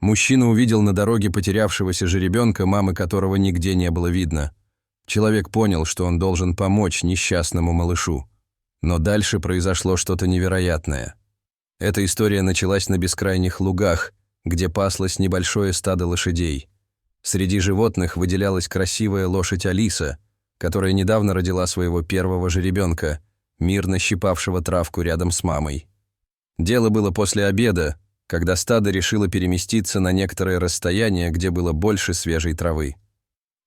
Мужчина увидел на дороге потерявшегося жеребенка, мамы которого нигде не было видно. Человек понял, что он должен помочь несчастному малышу. Но дальше произошло что-то невероятное. Эта история началась на бескрайних лугах, где паслось небольшое стадо лошадей. Среди животных выделялась красивая лошадь Алиса, которая недавно родила своего первого жеребенка, мирно щипавшего травку рядом с мамой. Дело было после обеда, когда стадо решило переместиться на некоторое расстояние, где было больше свежей травы.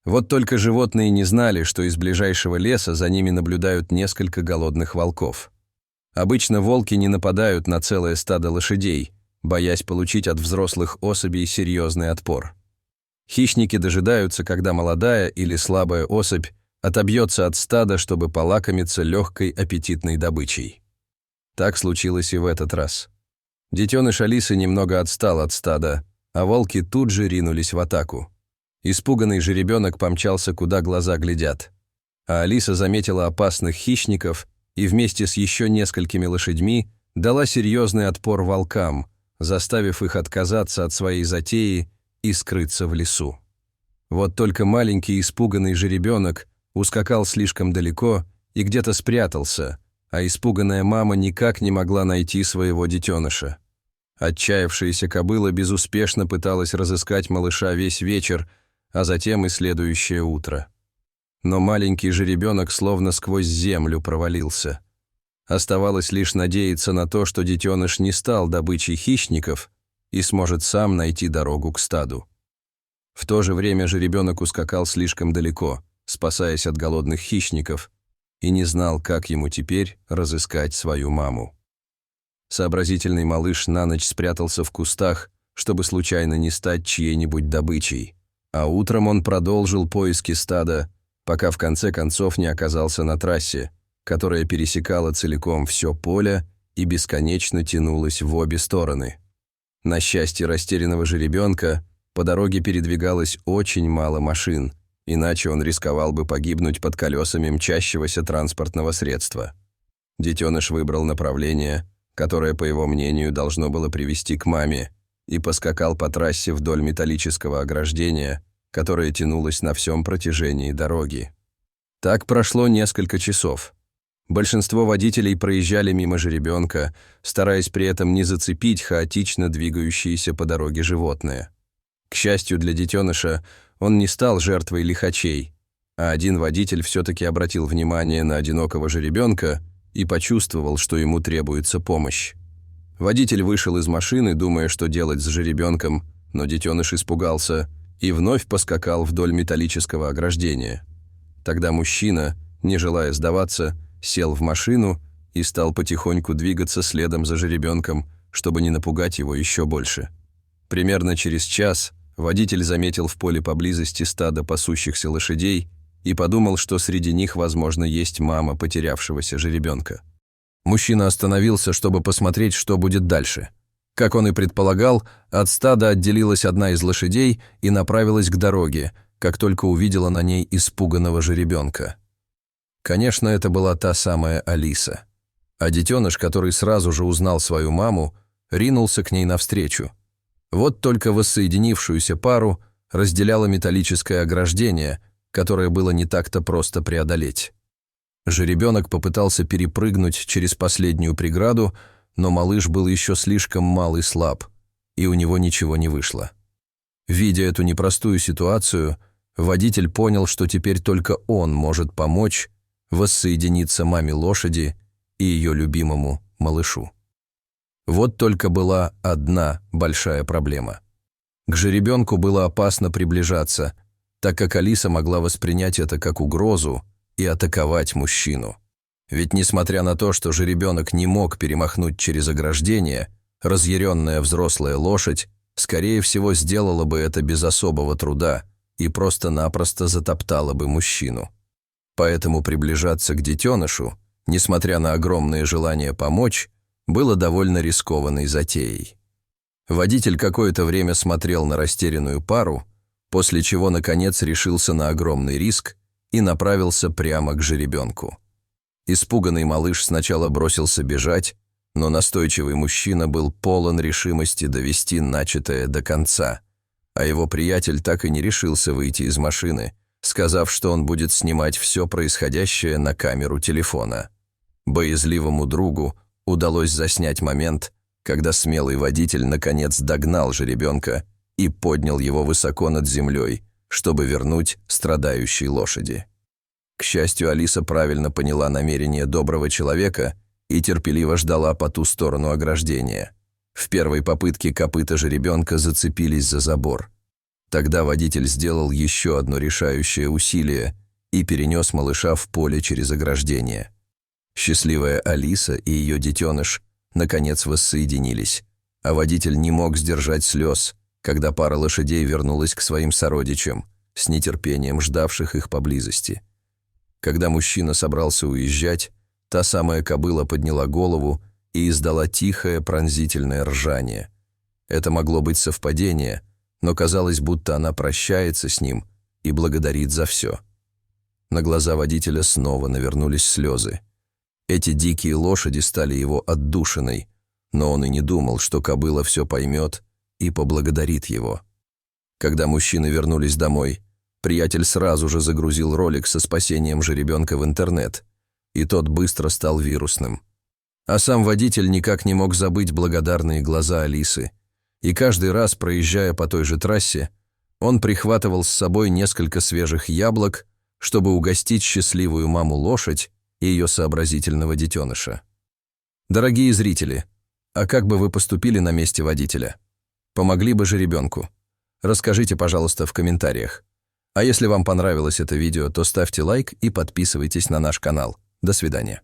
Вот только животные не знали, что из ближайшего леса за ними наблюдают несколько голодных волков. Обычно волки не нападают на целое стадо лошадей, боясь получить от взрослых особей серьезный отпор. Хищники дожидаются, когда молодая или слабая особь отобьется от стада, чтобы полакомиться легкой аппетитной добычей. Так случилось и в этот раз. Детеныш Алисы немного отстал от стада, а волки тут же ринулись в атаку. Испуганный жеребенок помчался, куда глаза глядят. А Алиса заметила опасных хищников и вместе с еще несколькими лошадьми дала серьезный отпор волкам, заставив их отказаться от своей затеи и скрыться в лесу. Вот только маленький испуганный жеребенок ускакал слишком далеко и где-то спрятался, а испуганная мама никак не могла найти своего детеныша. Отчаявшаяся кобыла безуспешно пыталась разыскать малыша весь вечер, а затем и следующее утро. Но маленький жеребенок словно сквозь землю провалился. Оставалось лишь надеяться на то, что детеныш не стал добычей хищников и сможет сам найти дорогу к стаду. В то же время жеребенок ускакал слишком далеко, спасаясь от голодных хищников, и не знал, как ему теперь разыскать свою маму. Сообразительный малыш на ночь спрятался в кустах, чтобы случайно не стать чьей-нибудь добычей, а утром он продолжил поиски стада, пока в конце концов не оказался на трассе, которая пересекала целиком все поле и бесконечно тянулась в обе стороны. На счастье растерянного жеребенка по дороге передвигалось очень мало машин, иначе он рисковал бы погибнуть под колесами мчащегося транспортного средства. Детеныш выбрал направление, которое, по его мнению, должно было привести к маме, и поскакал по трассе вдоль металлического ограждения, которое тянулось на всем протяжении дороги. Так прошло несколько часов. Большинство водителей проезжали мимо жеребенка, стараясь при этом не зацепить хаотично двигающиеся по дороге животные. К счастью для детеныша, он не стал жертвой лихачей, а один водитель все-таки обратил внимание на одинокого жеребенка и почувствовал, что ему требуется помощь. Водитель вышел из машины, думая, что делать с жеребенком, но детеныш испугался и вновь поскакал вдоль металлического ограждения. Тогда мужчина, не желая сдаваться, сел в машину и стал потихоньку двигаться следом за жеребенком, чтобы не напугать его еще больше. Примерно через час водитель заметил в поле поблизости стадо пасущихся лошадей и подумал, что среди них, возможно, есть мама потерявшегося жеребенка. Мужчина остановился, чтобы посмотреть, что будет дальше. Как он и предполагал, от стада отделилась одна из лошадей и направилась к дороге, как только увидела на ней испуганного жеребенка. Конечно, это была та самая Алиса. А детеныш, который сразу же узнал свою маму, ринулся к ней навстречу. Вот только воссоединившуюся пару разделяло металлическое ограждение, которое было не так-то просто преодолеть. Жеребенок попытался перепрыгнуть через последнюю преграду, но малыш был еще слишком мал и слаб, и у него ничего не вышло. Видя эту непростую ситуацию, водитель понял, что теперь только он может помочь воссоединиться маме лошади и ее любимому малышу. Вот только была одна большая проблема. К жеребенку было опасно приближаться, так как Алиса могла воспринять это как угрозу и атаковать мужчину. Ведь несмотря на то, что жеребенок не мог перемахнуть через ограждение, разъяренная взрослая лошадь, скорее всего, сделала бы это без особого труда и просто-напросто затоптала бы мужчину. Поэтому приближаться к детенышу, несмотря на огромное желание помочь, было довольно рискованной затеей. Водитель какое-то время смотрел на растерянную пару, после чего, наконец, решился на огромный риск и направился прямо к жеребенку. Испуганный малыш сначала бросился бежать, Но настойчивый мужчина был полон решимости довести начатое до конца, а его приятель так и не решился выйти из машины, сказав, что он будет снимать все происходящее на камеру телефона. Боязливому другу удалось заснять момент, когда смелый водитель наконец догнал жеребенка и поднял его высоко над землей, чтобы вернуть страдающей лошади. К счастью, Алиса правильно поняла намерение доброго человека и терпеливо ждала по ту сторону ограждения. В первой попытке копыта жеребенка зацепились за забор. Тогда водитель сделал еще одно решающее усилие и перенес малыша в поле через ограждение. Счастливая Алиса и ее детеныш наконец воссоединились, а водитель не мог сдержать слез, когда пара лошадей вернулась к своим сородичам, с нетерпением ждавших их поблизости. Когда мужчина собрался уезжать, та самая кобыла подняла голову и издала тихое пронзительное ржание. Это могло быть совпадение, но казалось, будто она прощается с ним и благодарит за все. На глаза водителя снова навернулись слезы. Эти дикие лошади стали его отдушиной, но он и не думал, что кобыла все поймет и поблагодарит его. Когда мужчины вернулись домой, приятель сразу же загрузил ролик со спасением жеребенка в интернет, и тот быстро стал вирусным. А сам водитель никак не мог забыть благодарные глаза Алисы, и каждый раз, проезжая по той же трассе, он прихватывал с собой несколько свежих яблок, чтобы угостить счастливую маму-лошадь и ее сообразительного детеныша. Дорогие зрители, а как бы вы поступили на месте водителя? Помогли бы жеребенку? Расскажите, пожалуйста, в комментариях. А если вам понравилось это видео, то ставьте лайк и подписывайтесь на наш канал. До свидания.